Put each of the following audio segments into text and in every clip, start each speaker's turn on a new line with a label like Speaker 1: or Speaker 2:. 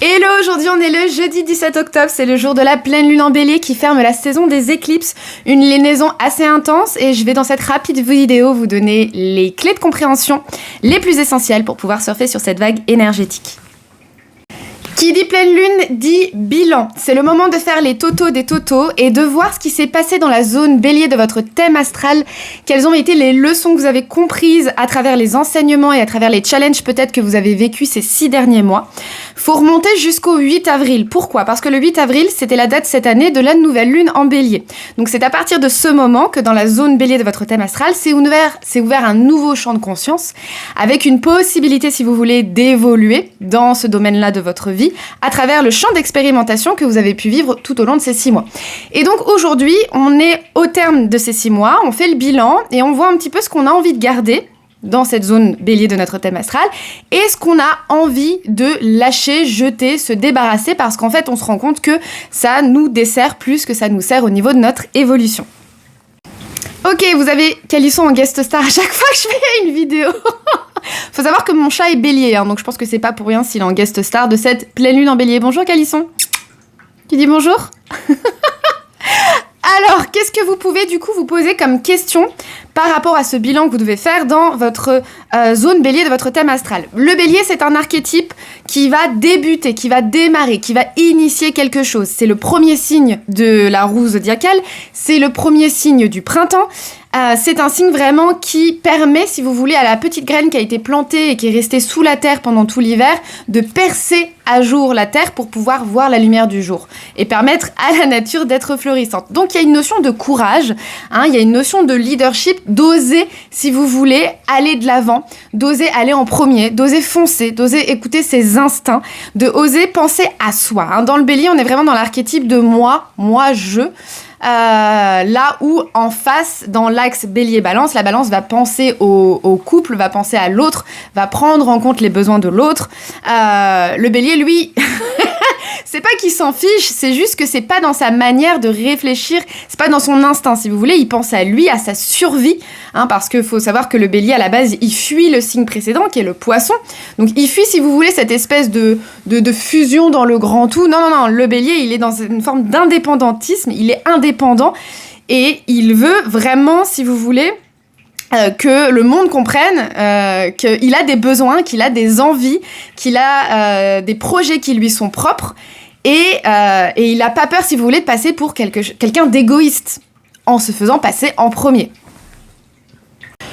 Speaker 1: Hello, aujourd'hui on est le jeudi 17 octobre, c'est le jour de la pleine lune en bélier qui ferme la saison des éclipses, une lunaison assez intense et je vais dans cette rapide vidéo vous donner les clés de compréhension les plus essentielles pour pouvoir surfer sur cette vague énergétique. Qui dit pleine lune dit bilan. C'est le moment de faire les totaux des totaux et de voir ce qui s'est passé dans la zone bélier de votre thème astral, quelles ont été les leçons que vous avez comprises à travers les enseignements et à travers les challenges peut-être que vous avez vécu ces 6 derniers mois. Faut remonter jusqu'au 8 avril. Pourquoi ? Parce que le 8 avril, c'était la date cette année de la nouvelle lune en bélier. Donc c'est à partir de ce moment que dans la zone bélier de votre thème astral, c'est ouvert un nouveau champ de conscience avec une possibilité, si vous voulez, d'évoluer dans ce domaine-là de votre vie à travers le champ d'expérimentation que vous avez pu vivre tout au long de ces 6 mois. Et donc aujourd'hui, on est au terme de ces 6 mois, on fait le bilan et on voit un petit peu ce qu'on a envie de garder dans cette zone bélier de notre thème astral et ce qu'on a envie de lâcher, jeter, se débarrasser parce qu'en fait, on se rend compte que ça nous dessert plus que ça nous sert au niveau de notre évolution. Ok, vous avez Calisson en guest star à chaque fois que je fais une vidéo. Faut savoir que mon chat est bélier, donc je pense que c'est pas pour rien s'il est en guest star de cette pleine lune en bélier. Bonjour Calisson. Tu dis bonjour ? Alors, qu'est-ce que vous pouvez du coup vous poser comme question par rapport à ce bilan que vous devez faire dans votre zone bélier de votre thème astral ? Le bélier, c'est un archétype qui va débuter, qui va démarrer, qui va initier quelque chose. C'est le premier signe de la roue zodiacale, c'est le premier signe du printemps. C'est un signe vraiment qui permet, si vous voulez, à la petite graine qui a été plantée et qui est restée sous la terre pendant tout l'hiver, de percer à jour la terre pour pouvoir voir la lumière du jour et permettre à la nature d'être florissante. Donc il y a une notion de courage, il y a une notion de leadership, d'oser, si vous voulez, aller de l'avant, d'oser aller en premier, d'oser foncer, d'oser écouter ses instincts, de oser penser à soi. Dans le bélier, on est vraiment dans l'archétype de moi, je. Là où en face, dans l'axe bélier-balance, la balance va penser au couple, va penser à l'autre, va prendre en compte les besoins de l'autre. Le bélier, lui, c'est pas qu'il s'en fiche, c'est juste que c'est pas dans sa manière de réfléchir, c'est pas dans son instinct, si vous voulez, il pense à lui, à sa survie, parce qu'il faut savoir que le bélier, à la base, il fuit le signe précédent, qui est le poisson. Donc il fuit, si vous voulez, cette espèce de fusion dans le grand tout. Non, le bélier, il est dans une forme d'indépendantisme, il est indépendant, et il veut vraiment, si vous voulez, que le monde comprenne qu'il a des besoins, qu'il a des envies, qu'il a des projets qui lui sont propres et il n'a pas peur, si vous voulez, de passer pour quelqu'un d'égoïste en se faisant passer en premier.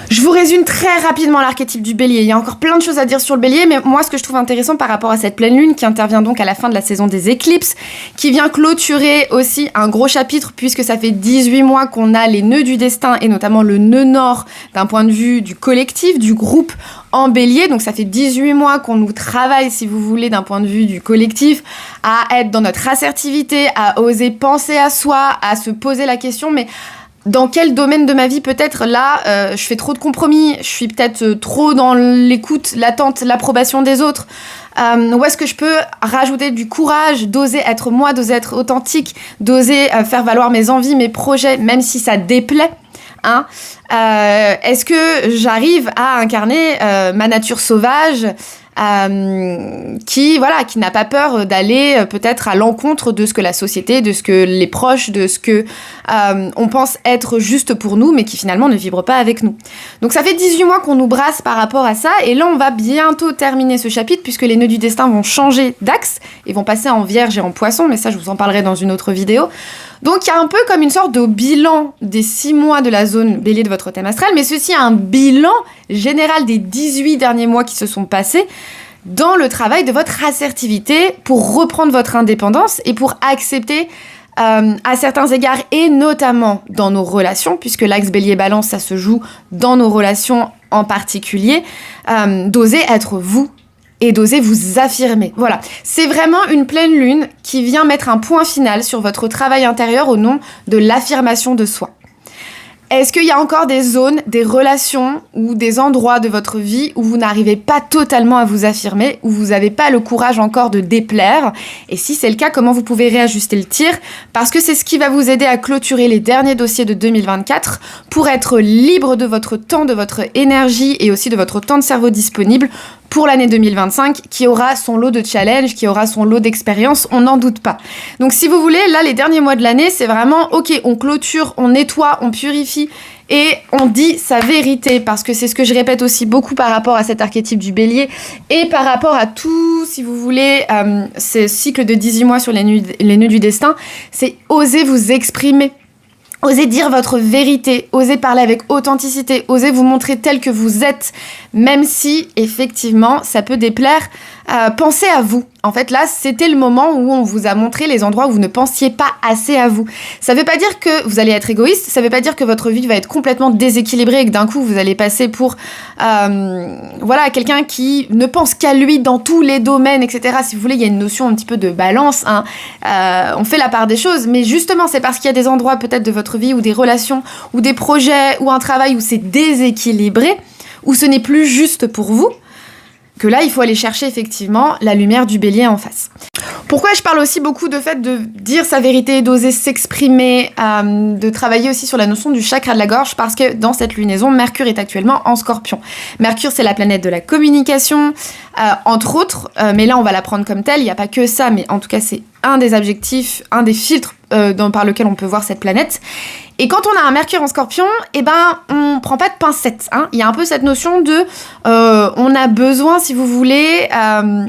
Speaker 1: Je vous résume très rapidement l'archétype du bélier. Il y a encore plein de choses à dire sur le bélier, mais moi, ce que je trouve intéressant par rapport à cette pleine lune, qui intervient donc à la fin de la saison des éclipses, qui vient clôturer aussi un gros chapitre, puisque ça fait 18 mois qu'on a les nœuds du destin, et notamment le nœud nord, d'un point de vue du collectif, du groupe en bélier. Donc ça fait 18 mois qu'on nous travaille, si vous voulez, d'un point de vue du collectif, à être dans notre assertivité, à oser penser à soi, à se poser la question, mais dans quel domaine de ma vie peut-être là je fais trop de compromis, je suis peut-être trop dans l'écoute, l'attente, l'approbation des autres, où est-ce que je peux rajouter du courage, d'oser être moi, d'oser être authentique, d'oser faire valoir mes envies, mes projets, même si ça déplaît, est-ce que j'arrive à incarner ma nature sauvage, qui n'a pas peur d'aller peut-être à l'encontre de ce que la société, de ce que les proches, de ce que on pense être juste pour nous, mais qui finalement ne vibre pas avec nous. Donc ça fait 18 mois qu'on nous brasse par rapport à ça, et là on va bientôt terminer ce chapitre, puisque les nœuds du destin vont changer d'axe, et vont passer en vierge et en poisson, mais ça je vous en parlerai dans une autre vidéo. Donc il y a un peu comme une sorte de bilan des 6 mois de la zone bélier de votre thème astral, mais ceci un bilan général des 18 derniers mois qui se sont passés dans le travail de votre assertivité pour reprendre votre indépendance et pour accepter à certains égards, et notamment dans nos relations, puisque l'axe bélier-balance, ça se joue dans nos relations en particulier, d'oser être vous et d'oser vous affirmer. Voilà, c'est vraiment une pleine lune qui vient mettre un point final sur votre travail intérieur au nom de l'affirmation de soi. Est-ce qu'il y a encore des zones, des relations ou des endroits de votre vie où vous n'arrivez pas totalement à vous affirmer, où vous n'avez pas le courage encore de déplaire? Et si c'est le cas, comment vous pouvez réajuster le tir? Parce que c'est ce qui va vous aider à clôturer les derniers dossiers de 2024 pour être libre de votre temps, de votre énergie et aussi de votre temps de cerveau disponible pour l'année 2025, qui aura son lot de challenges, qui aura son lot d'expériences, on n'en doute pas. Donc si vous voulez, là, les derniers mois de l'année, c'est vraiment, ok, on clôture, on nettoie, on purifie, et on dit sa vérité, parce que c'est ce que je répète aussi beaucoup par rapport à cet archétype du bélier, et par rapport à tout, si vous voulez, ce cycle de 18 mois sur les nœuds du destin, c'est oser vous exprimer. Osez dire votre vérité, osez parler avec authenticité, osez vous montrer tel que vous êtes, même si, effectivement, ça peut déplaire. Pensez à vous. En fait, là, c'était le moment où on vous a montré les endroits où vous ne pensiez pas assez à vous. Ça veut pas dire que vous allez être égoïste, ça veut pas dire que votre vie va être complètement déséquilibrée et que d'un coup, vous allez passer pour quelqu'un qui ne pense qu'à lui dans tous les domaines, etc. Si vous voulez, il y a une notion un petit peu de balance. On fait la part des choses, mais justement, c'est parce qu'il y a des endroits peut-être de votre vie ou des relations ou des projets ou un travail où c'est déséquilibré, où ce n'est plus juste pour vous, que là, il faut aller chercher effectivement la lumière du bélier en face. Pourquoi je parle aussi beaucoup de fait de dire sa vérité, d'oser s'exprimer, de travailler aussi sur la notion du chakra de la gorge, parce que dans cette lunaison, Mercure est actuellement en Scorpion. Mercure, c'est la planète de la communication, entre autres, mais là, on va la prendre comme telle. Il n'y a pas que ça, mais en tout cas, c'est un des objectifs, un des filtres par lequel on peut voir cette planète. Et quand on a un Mercure en Scorpion, on prend pas de pincettes. Il y a un peu cette notion de... on a besoin, si vous voulez,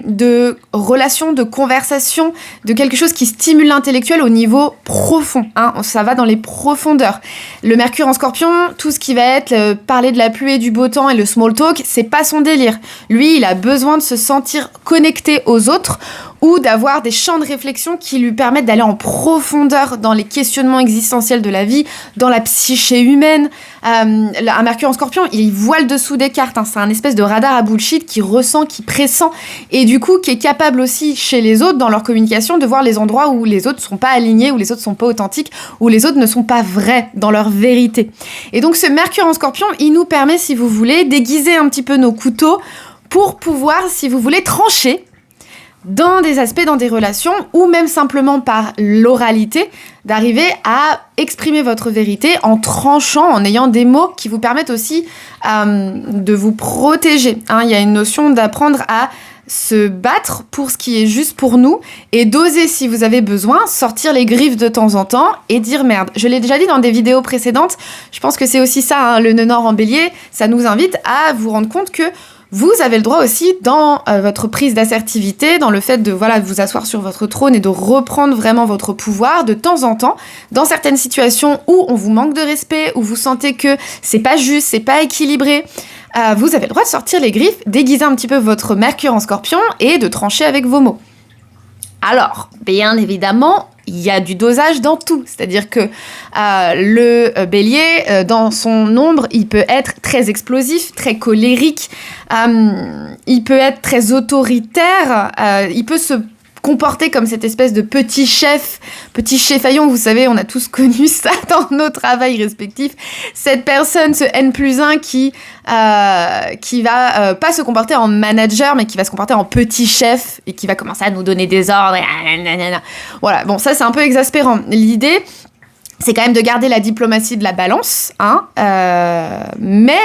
Speaker 1: de relations, de conversations, de quelque chose qui stimule l'intellectuel au niveau profond. Ça va dans les profondeurs. Le Mercure en Scorpion, tout ce qui va être parler de la pluie et du beau temps et le small talk, c'est pas son délire. Lui, il a besoin de se sentir connecté aux autres ou d'avoir des champs de réflexion qui lui permettent d'aller en profondeur dans les questionnements existentiels de la vie, dans la psyché humaine. Un Mercure en Scorpion, il voit le dessous des cartes. C'est un espèce de radar à bullshit qui ressent, qui pressent, et du coup qui est capable aussi chez les autres, dans leur communication, de voir les endroits où les autres ne sont pas alignés, où les autres ne sont pas authentiques, où les autres ne sont pas vrais dans leur vérité. Et donc ce Mercure en Scorpion, il nous permet, si vous voulez, d'aiguiser un petit peu nos couteaux pour pouvoir, si vous voulez, trancher dans des aspects, dans des relations, ou même simplement par l'oralité, d'arriver à exprimer votre vérité en tranchant, en ayant des mots qui vous permettent aussi de vous protéger. Il y a une notion d'apprendre à se battre pour ce qui est juste pour nous et d'oser, si vous avez besoin, sortir les griffes de temps en temps et dire merde. Je l'ai déjà dit dans des vidéos précédentes, je pense que c'est aussi ça, le nœud nord en bélier, ça nous invite à vous rendre compte que vous avez le droit aussi, dans votre prise d'assertivité, dans le fait de vous asseoir sur votre trône et de reprendre vraiment votre pouvoir de temps en temps, dans certaines situations où on vous manque de respect, où vous sentez que c'est pas juste, c'est pas équilibré, vous avez le droit de sortir les griffes, d'aiguiser un petit peu votre Mercure en Scorpion et de trancher avec vos mots. Alors, bien évidemment, il y a du dosage dans tout. C'est-à-dire que le bélier, dans son ombre, il peut être très explosif, très colérique, il peut être très autoritaire, il peut se comporter comme cette espèce de petit chefaillon, vous savez, on a tous connu ça dans nos travails respectifs, cette personne, ce N+1 qui va pas se comporter en manager, mais qui va se comporter en petit chef, et qui va commencer à nous donner des ordres, voilà, bon, ça c'est un peu exaspérant. L'idée, c'est quand même de garder la diplomatie de la balance, mais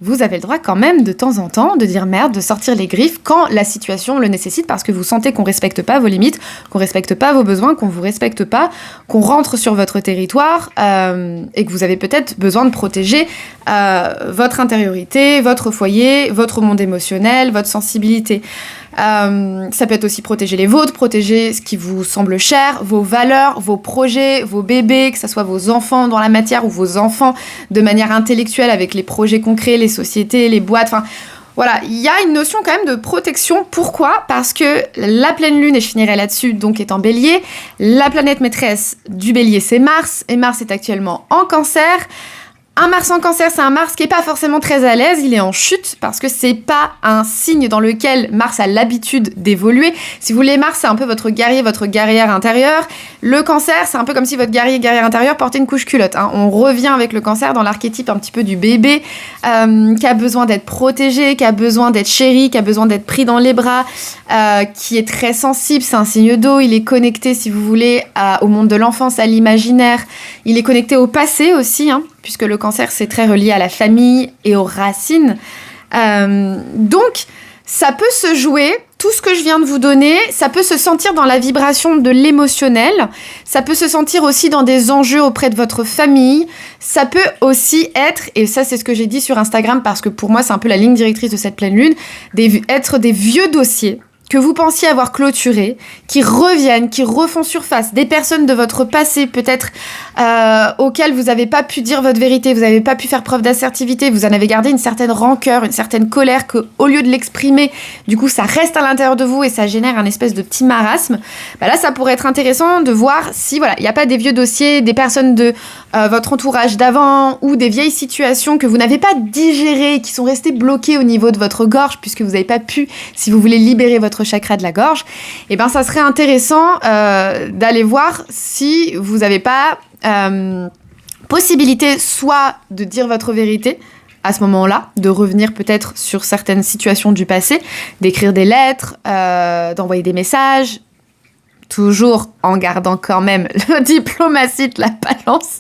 Speaker 1: vous avez le droit quand même de temps en temps de dire merde, de sortir les griffes quand la situation le nécessite, parce que vous sentez qu'on respecte pas vos limites, qu'on respecte pas vos besoins, qu'on vous respecte pas, qu'on rentre sur votre territoire et que vous avez peut-être besoin de protéger votre intériorité, votre foyer, votre monde émotionnel, votre sensibilité. Ça peut être aussi protéger les vôtres, protéger ce qui vous semble cher, vos valeurs, vos projets, vos bébés, que ce soit vos enfants dans la matière ou vos enfants de manière intellectuelle avec les projets concrets, les sociétés, les boîtes, voilà, il y a une notion quand même de protection. Pourquoi ? Parce que la pleine lune, et je finirai là-dessus, donc est en bélier, la planète maîtresse du bélier c'est Mars, et Mars est actuellement en Cancer. Un Mars en Cancer, c'est un Mars qui est pas forcément très à l'aise, il est en chute, parce que c'est pas un signe dans lequel Mars a l'habitude d'évoluer. Si vous voulez, Mars, c'est un peu votre guerrier, votre guerrière intérieure. Le Cancer, c'est un peu comme si votre guerrier, guerrière intérieure portait une couche culotte. On revient avec le Cancer dans l'archétype un petit peu du bébé, qui a besoin d'être protégé, qui a besoin d'être chéri, qui a besoin d'être pris dans les bras, qui est très sensible, c'est un signe d'eau, il est connecté, si vous voulez, au monde de l'enfance, à l'imaginaire. Il est connecté au passé aussi, puisque le Cancer, c'est très relié à la famille et aux racines. Donc, Ça peut se jouer, tout ce que je viens de vous donner, ça peut se sentir dans la vibration de l'émotionnel, ça peut se sentir aussi dans des enjeux auprès de votre famille, ça peut aussi être, et ça c'est ce que j'ai dit sur Instagram parce que pour moi c'est un peu la ligne directrice de cette pleine lune, être des vieux dossiers que vous pensiez avoir clôturés, qui reviennent, qui refont surface, des personnes de votre passé peut-être auxquelles vous n'avez pas pu dire votre vérité, vous n'avez pas pu faire preuve d'assertivité, vous en avez gardé une certaine rancœur, une certaine colère que, au lieu de l'exprimer, du coup ça reste à l'intérieur de vous et ça génère un espèce de petit marasme. Bah là ça pourrait être intéressant de voir si il n'y a pas des vieux dossiers, des personnes de votre entourage d'avant ou des vieilles situations que vous n'avez pas digérées, qui sont restées bloquées au niveau de votre gorge puisque vous n'avez pas pu, si vous voulez libérer votre chakra de la gorge, et ben ça serait intéressant d'aller voir si vous n'avez pas possibilité soit de dire votre vérité à ce moment-là, de revenir peut-être sur certaines situations du passé, d'écrire des lettres, d'envoyer des messages, toujours en gardant quand même la diplomatie de la balance,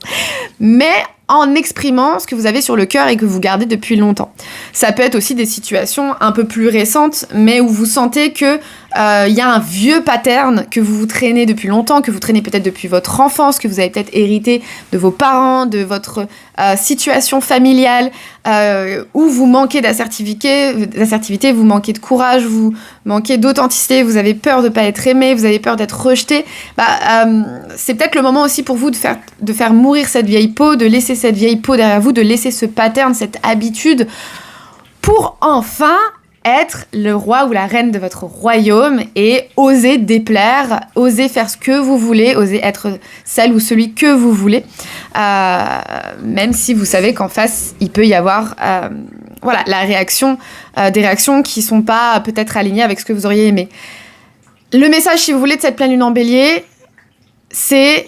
Speaker 1: mais en exprimant ce que vous avez sur le cœur et que vous gardez depuis longtemps. Ça peut être aussi des situations un peu plus récentes, mais où vous sentez que y a un vieux pattern que vous traînez depuis longtemps, que vous traînez peut-être depuis votre enfance, que vous avez peut-être hérité de vos parents, de votre situation familiale, où vous manquez d'assertivité, vous manquez de courage, vous manquez d'authenticité, vous avez peur de ne pas être aimé, vous avez peur d'être rejeté. C'est peut-être le moment aussi pour vous de faire mourir cette vieille peau, de laisser cette vieille peau derrière vous, de laisser ce pattern, cette habitude, pour enfin être le roi ou la reine de votre royaume et oser déplaire, oser faire ce que vous voulez, oser être celle ou celui que vous voulez, même si vous savez qu'en face, il peut y avoir des réactions qui ne sont pas peut-être alignées avec ce que vous auriez aimé. Le message, si vous voulez, de cette pleine lune en bélier, c'est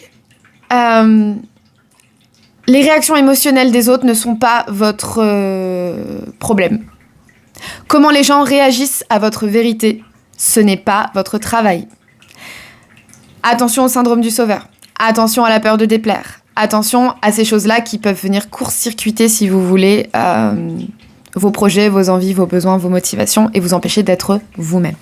Speaker 1: les réactions émotionnelles des autres ne sont pas votre problème. Comment les gens réagissent à votre vérité, ce n'est pas votre travail. Attention au syndrome du sauveur. Attention à la peur de déplaire. Attention à ces choses-là qui peuvent venir court-circuiter, si vous voulez, vos projets, vos envies, vos besoins, vos motivations et vous empêcher d'être vous-même.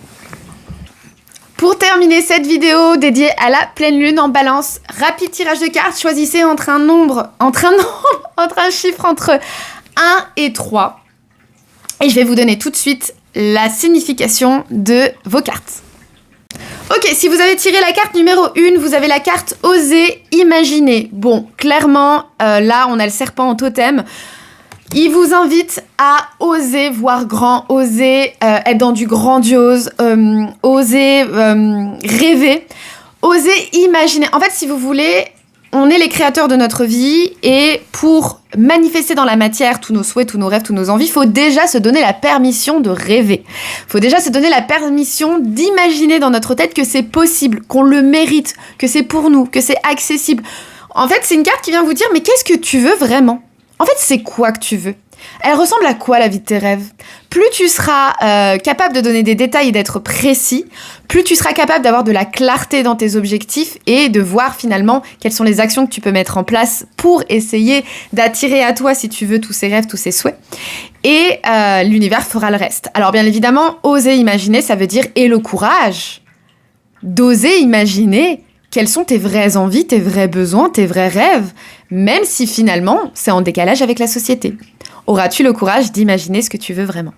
Speaker 1: Pour terminer cette vidéo dédiée à la pleine lune en balance, rapide tirage de cartes, choisissez entre un chiffre entre 1 et 3. Et je vais vous donner tout de suite la signification de vos cartes. Ok, si vous avez tiré la carte numéro 1, vous avez la carte Oser imaginer. Bon, clairement, là, on a le serpent en totem. Il vous invite à oser voir grand, oser être dans du grandiose, oser rêver, oser imaginer. En fait, si vous voulez, on est les créateurs de notre vie et pour manifester dans la matière tous nos souhaits, tous nos rêves, tous nos envies, il faut déjà se donner la permission de rêver. Il faut déjà se donner la permission d'imaginer dans notre tête que c'est possible, qu'on le mérite, que c'est pour nous, que c'est accessible. En fait, c'est une carte qui vient vous dire « Mais qu'est-ce que tu veux vraiment ?» En fait, c'est quoi que tu veux ? Elle ressemble à quoi la vie de tes rêves ? Plus tu seras capable de donner des détails et d'être précis, plus tu seras capable d'avoir de la clarté dans tes objectifs et de voir finalement quelles sont les actions que tu peux mettre en place pour essayer d'attirer à toi, si tu veux, tous ces rêves, tous ces souhaits. Et l'univers fera le reste. Alors bien évidemment, oser imaginer, ça veut dire et le courage d'oser imaginer quelles sont tes vraies envies, tes vrais besoins, tes vrais rêves, même si finalement c'est en décalage avec la société. Auras-tu le courage d'imaginer ce que tu veux vraiment ?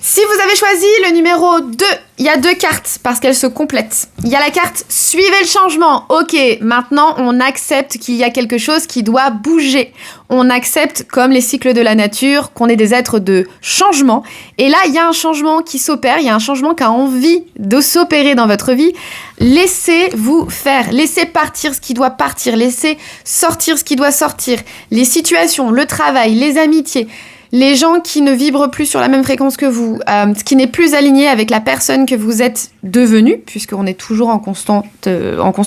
Speaker 1: Si vous avez choisi le numéro 2, il y a 2 cartes parce qu'elles se complètent. Il y a la carte « Suivez le changement ». Ok, maintenant on accepte qu'il y a quelque chose qui doit bouger. On accepte, comme les cycles de la nature, qu'on est des êtres de changement. Et là, il y a un changement qui s'opère, il y a un changement qui a envie de s'opérer dans votre vie. Laissez-vous faire, laissez partir ce qui doit partir, laissez sortir ce qui doit sortir. Les situations, le travail, les amitiés, les gens qui ne vibrent plus sur la même fréquence que vous, ce qui n'est plus aligné avec la personne que vous êtes devenu, puisqu'on est toujours en constant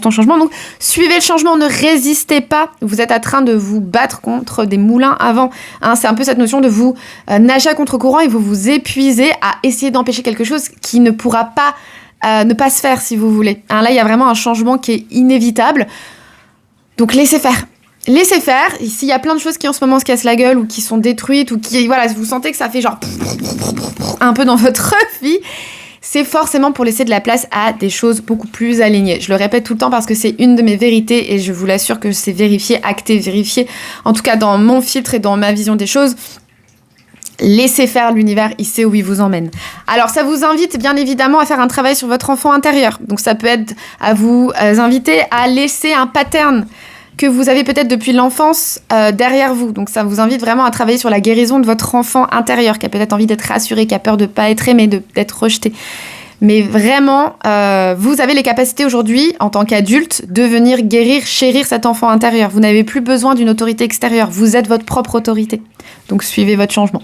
Speaker 1: changement. Donc, suivez le changement, ne résistez pas. Vous êtes en train de vous battre contre des moulins à vent. C'est un peu cette notion de vous nager à contre-courant et vous vous épuisez à essayer d'empêcher quelque chose qui ne pourra pas ne pas se faire, si vous voulez. Là, il y a vraiment un changement qui est inévitable. Donc, laissez faire. laissez faire. S'il y a plein de choses qui en ce moment se cassent la gueule ou qui sont détruites ou qui, voilà, vous sentez que ça fait genre un peu dans votre vie, c'est forcément pour laisser de la place à des choses beaucoup plus alignées. Je le répète tout le temps parce que c'est une de mes vérités et je vous l'assure que c'est vérifié, acté, vérifié. En tout cas, dans mon filtre et dans ma vision des choses, laissez faire l'univers, il sait où il vous emmène. Alors, ça vous invite bien évidemment à faire un travail sur votre enfant intérieur. Donc, ça peut être à vous inviter à laisser un pattern que vous avez peut-être depuis l'enfance derrière vous. Donc, ça vous invite vraiment à travailler sur la guérison de votre enfant intérieur qui a peut-être envie d'être rassuré, qui a peur de ne pas être aimé, d'être rejeté. Mais vraiment, vous avez les capacités aujourd'hui, en tant qu'adulte, de venir guérir, chérir cet enfant intérieur. Vous n'avez plus besoin d'une autorité extérieure. Vous êtes votre propre autorité. Donc, suivez votre changement.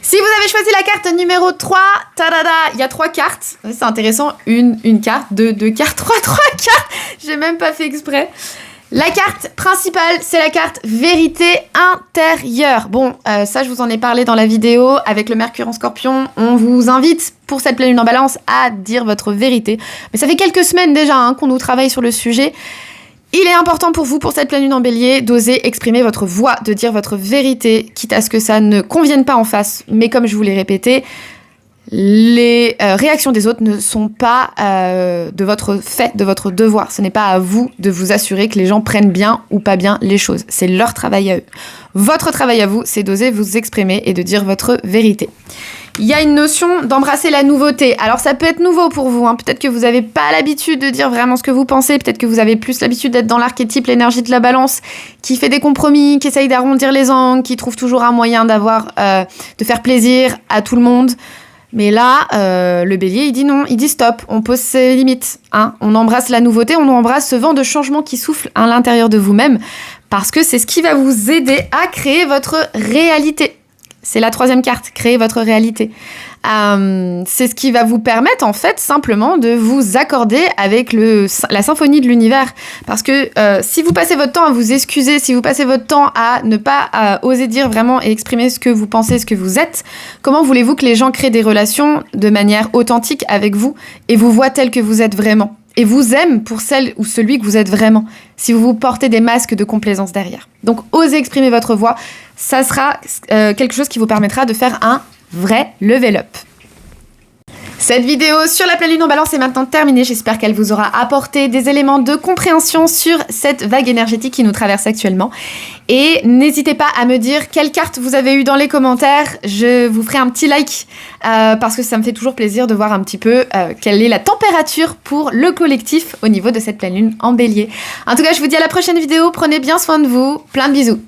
Speaker 1: Si vous avez choisi la carte numéro 3, tadada, il y a 3 cartes. C'est intéressant. Une carte, deux cartes, trois cartes. J'ai même pas fait exprès. La carte principale, c'est la carte vérité intérieure. Bon, ça, je vous en ai parlé dans la vidéo avec le Mercure en Scorpion. On vous invite, pour cette pleine lune en balance, à dire votre vérité. Mais ça fait quelques semaines déjà qu'on nous travaille sur le sujet. Il est important pour vous, pour cette pleine lune en bélier, d'oser exprimer votre voix, de dire votre vérité, quitte à ce que ça ne convienne pas en face. Mais comme je vous l'ai répété, les réactions des autres ne sont pas de votre fait, de votre devoir. Ce n'est pas à vous de vous assurer que les gens prennent bien ou pas bien les choses. C'est leur travail à eux. Votre travail à vous, c'est d'oser vous exprimer et de dire votre vérité. Il y a une notion d'embrasser la nouveauté. Alors ça peut être nouveau pour vous, Peut-être que vous n'avez pas l'habitude de dire vraiment ce que vous pensez. Peut-être que vous avez plus l'habitude d'être dans l'archétype, l'énergie de la balance, qui fait des compromis, qui essaye d'arrondir les angles, qui trouve toujours un moyen de faire plaisir à tout le monde. Mais là, le bélier, il dit non, il dit stop, on pose ses limites. On embrasse la nouveauté, on embrasse ce vent de changement qui souffle à l'intérieur de vous-même, parce que c'est ce qui va vous aider à créer votre réalité. C'est la 3e carte, créer votre réalité. C'est ce qui va vous permettre, en fait, simplement de vous accorder avec la symphonie de l'univers. Parce que si vous passez votre temps à vous excuser, si vous passez votre temps à ne pas oser dire vraiment et exprimer ce que vous pensez, ce que vous êtes, comment voulez-vous que les gens créent des relations de manière authentique avec vous et vous voient tel que vous êtes vraiment ? Et vous aiment pour celle ou celui que vous êtes vraiment, si vous vous portez des masques de complaisance derrière. Donc, osez exprimer votre voix, ça sera quelque chose qui vous permettra de faire un vrai level up. Cette vidéo sur la pleine lune en balance est maintenant terminée. J'espère qu'elle vous aura apporté des éléments de compréhension sur cette vague énergétique qui nous traverse actuellement. Et n'hésitez pas à me dire quelle carte vous avez eue dans les commentaires. Je vous ferai un petit like parce que ça me fait toujours plaisir de voir un petit peu quelle est la température pour le collectif au niveau de cette pleine lune en bélier. En tout cas, je vous dis à la prochaine vidéo. Prenez bien soin de vous. Plein de bisous.